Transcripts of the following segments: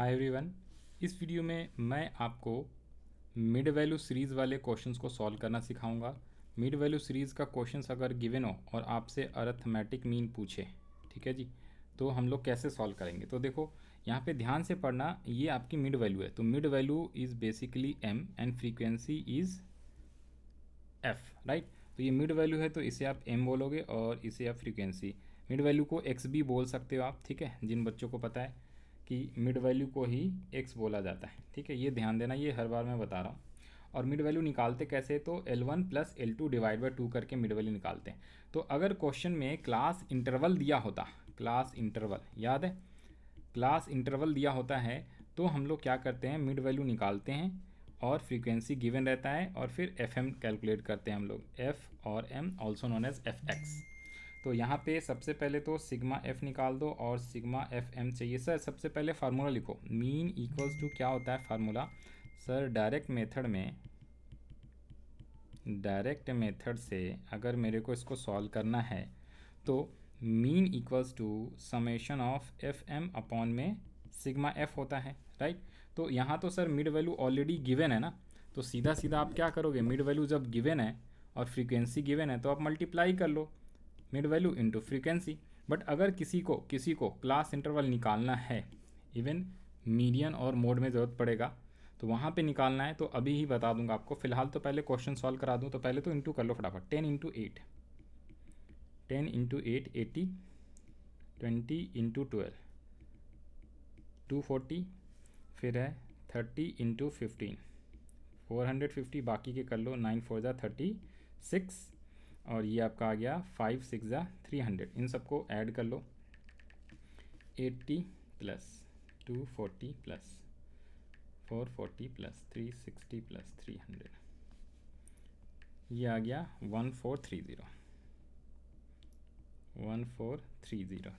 Hi everyone, इस video में मैं आपको मिड वैल्यू सीरीज़ वाले क्वेश्चंस को सॉल्व करना सिखाऊंगा। मिड वैल्यू सीरीज़ का क्वेश्चंस अगर गिवन हो और आपसे अरिथमेटिक मीन पूछे, ठीक है जी, तो हम लोग कैसे सॉल्व करेंगे। तो देखो यहाँ पे ध्यान से पढ़ना, ये आपकी मिड वैल्यू है। तो mid value is basically m and frequency is f, right. तो ये मिड वैल्यू है तो इसे आप एम बोलोगे और इसे आप फ्रीक्वेंसी। मिड वैल्यू को एक्स भी बोल सकते हो आप, ठीक है। जिन बच्चों को पता है कि मिड वैल्यू को ही एक्स बोला जाता है, ठीक है, ये ध्यान देना, ये हर बार मैं बता रहा हूँ। और मिड वैल्यू निकालते कैसे, तो L1 plus L2 divide by 2 करके मिड वैल्यू निकालते हैं। तो अगर क्वेश्चन में क्लास इंटरवल दिया होता, क्लास इंटरवल याद है, क्लास इंटरवल दिया होता है, तो हम लोग क्या करते हैं, मिड वैल्यू निकालते हैं और फ्रीक्वेंसी गिवन रहता है और फिर एफ एम कैलकुलेट करते हैं हम लोग, एफ और m also known as f x. तो यहाँ पे सबसे पहले तो सिग्मा एफ निकाल दो और सिग्मा एफ एम चाहिए। सर सबसे पहले फार्मूला लिखो, मीन इक्वल्स टू क्या होता है फार्मूला। सर डायरेक्ट मेथड से अगर मेरे को इसको सॉल्व करना है तो mean equals to summation of f m upon में सिग्मा एफ होता है, राइट। तो यहाँ तो sir mid value already given है ना, तो सीधा सीधा आप क्या करोगे, मिड वैल्यू जब गिवन है और फ्रीक्वेंसी गिवन है तो आप मल्टीप्लाई कर लो mid value into frequency. But अगर किसी को क्लास इंटरवल निकालना है, इवन मीडियन और मोड में ज़रूरत पड़ेगा तो वहाँ पे निकालना है, तो अभी ही बता दूंगा आपको। फिलहाल तो पहले क्वेश्चन सॉल्व करा दूँ, तो पहले तो इंटू कर लो फटाफट। 10 इंटू 8 80, 20 इंटू 12 240, फिर है 30 इंटू 15 450, बाकी के कर लो। 9 4 जा 36 और ये आपका आ गया 5 6 जा 300। इन सबको ऐड कर लो, 80 प्लस 240 प्लस 440 प्लस 360 प्लस 300, ये आ गया 1430,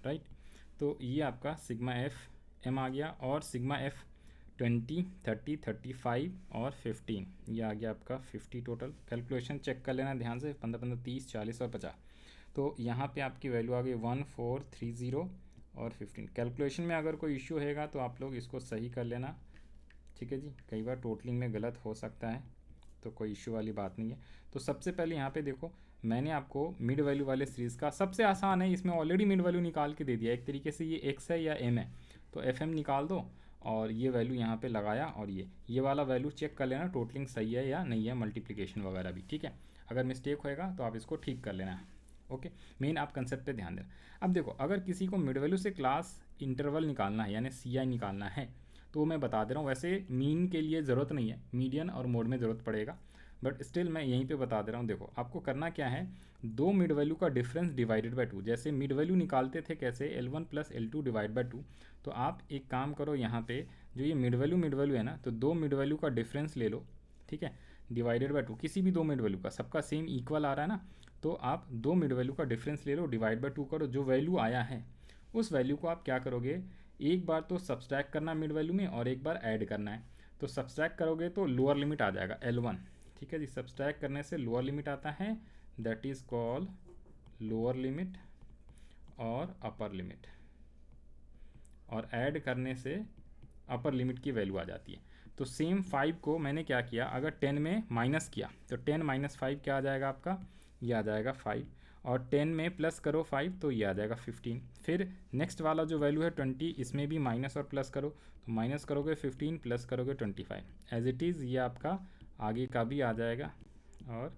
राइट। तो ये आपका सिग्मा एफ एम आ गया और सिग्मा एफ 20 30 35 और 15, ये आ गया आपका 50 टोटल। कैलकुलेशन चेक कर लेना ध्यान से, 15 15 30 40 और 50। तो यहाँ पे आपकी वैल्यू आ गई 1430 और 15। कैलकुलेशन में अगर कोई इश्यू होगा तो आप लोग इसको सही कर लेना, ठीक है जी। कई बार टोटलिंग में गलत हो सकता है, तो कोई इश्यू वाली बात नहीं है। तो सबसे पहले यहाँ पे देखो, मैंने आपको मिड वैल्यू वाले सीरीज़ का सबसे आसान है, इसमें ऑलरेडी मिड वैल्यू निकाल के दे दिया एक तरीके से। ये एक्स है या एम है, तो एफ एम निकाल दो और ये वैल्यू यहाँ पे लगाया और ये वाला वैल्यू चेक कर लेना टोटलिंग सही है या नहीं है, मल्टीप्लिकेशन वगैरह भी, ठीक है। अगर मिस्टेक होएगा तो आप इसको ठीक कर लेना, ओके। मेन आप कंसेप्ट पे ध्यान देना। अब देखो, अगर किसी को मिड वैल्यू से क्लास इंटरवल निकालना है यानी सी आई निकालना है, तो मैं बता दे रहा हूँ, वैसे मीन के लिए ज़रूरत नहीं है, मीडियन और मोड में ज़रूरत पड़ेगा, बट स्टिल मैं यहीं पे बता दे रहा हूँ। देखो आपको करना क्या है, दो मिड वैल्यू का डिफरेंस डिवाइडेड बाय 2। जैसे मिड वैल्यू निकालते थे कैसे, L1 plus L2 divide by 2। तो आप एक काम करो, यहाँ पे जो ये मिड वैल्यू है ना, तो दो मिड वैल्यू का डिफरेंस ले लो, ठीक है, डिवाइडेड बाय 2। किसी भी दो मिड वैल्यू का, सबका सेम इक्वल आ रहा है ना, तो आप दो मिड वैल्यू का डिफरेंस ले लो, डिवाइड बाय 2 करो। जो वैल्यू आया है उस वैल्यू को आप क्या करोगे, एक बार तो सब्सट्रैक्ट करना मिड वैल्यू में और एक बार ऐड करना है। तो सब्सट्रैक्ट करोगे तो लोअर लिमिट आ जाएगा L1, ठीक है जी। सब्सट्रैक्ट करने से लोअर लिमिट आता है, that is called lower limit और अपर लिमिट, और ऐड करने से अपर लिमिट की वैल्यू आ जाती है। तो सेम 5 को मैंने क्या किया, अगर 10 में माइनस किया तो 10 माइनस 5 क्या आ जाएगा आपका, ये आ जाएगा 5, और 10 में प्लस करो 5 तो ये आ जाएगा 15। फिर नेक्स्ट वाला जो वैल्यू है 20, इसमें भी माइनस और प्लस करो, तो माइनस करोगे 15 प्लस करोगे 25, एज इट इज़ ये आपका आगे का भी आ जाएगा, और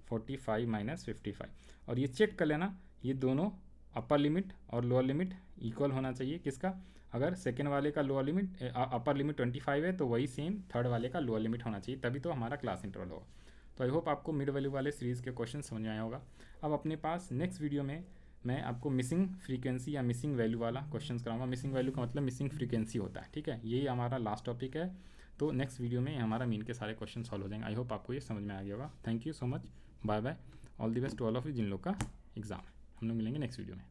45 माइनस 55। और ये चेक कर लेना, ये दोनों अपर लिमिट और लोअर लिमिट इक्वल होना चाहिए। किसका, अगर सेकेंड वाले का लोअर लिमिट अपर लिमिट 25 है तो वही सेम थर्ड वाले का लोअर लिमिट होना चाहिए, तभी तो हमारा क्लास इंटरवल होगा। तो आई होप आपको मिड वैल्यू वाले सीरीज़ के क्वेश्चन समझ में आया होगा। अब अपने पास नेक्स्ट वीडियो में मैं आपको मिसिंग फ्रीक्वेंसी या मिसिंग वैल्यू वाला क्वेश्चन कराऊंगा। मिसिंग वैल्यू का मतलब मिसिंग फ्रीक्वेंसी होता है, ठीक है। यही हमारा लास्ट टॉपिक है। तो नेक्स्ट वीडियो में हमारा मीन के सारे क्वेश्चन सॉल्व हो जाएंगे। आई होप आपको ये समझ में आ गया होगा। Thank you so much, bye bye, all the best to all of you जिन लोग का एग्जाम है। हम लोग मिलेंगे नेक्स्ट वीडियो में।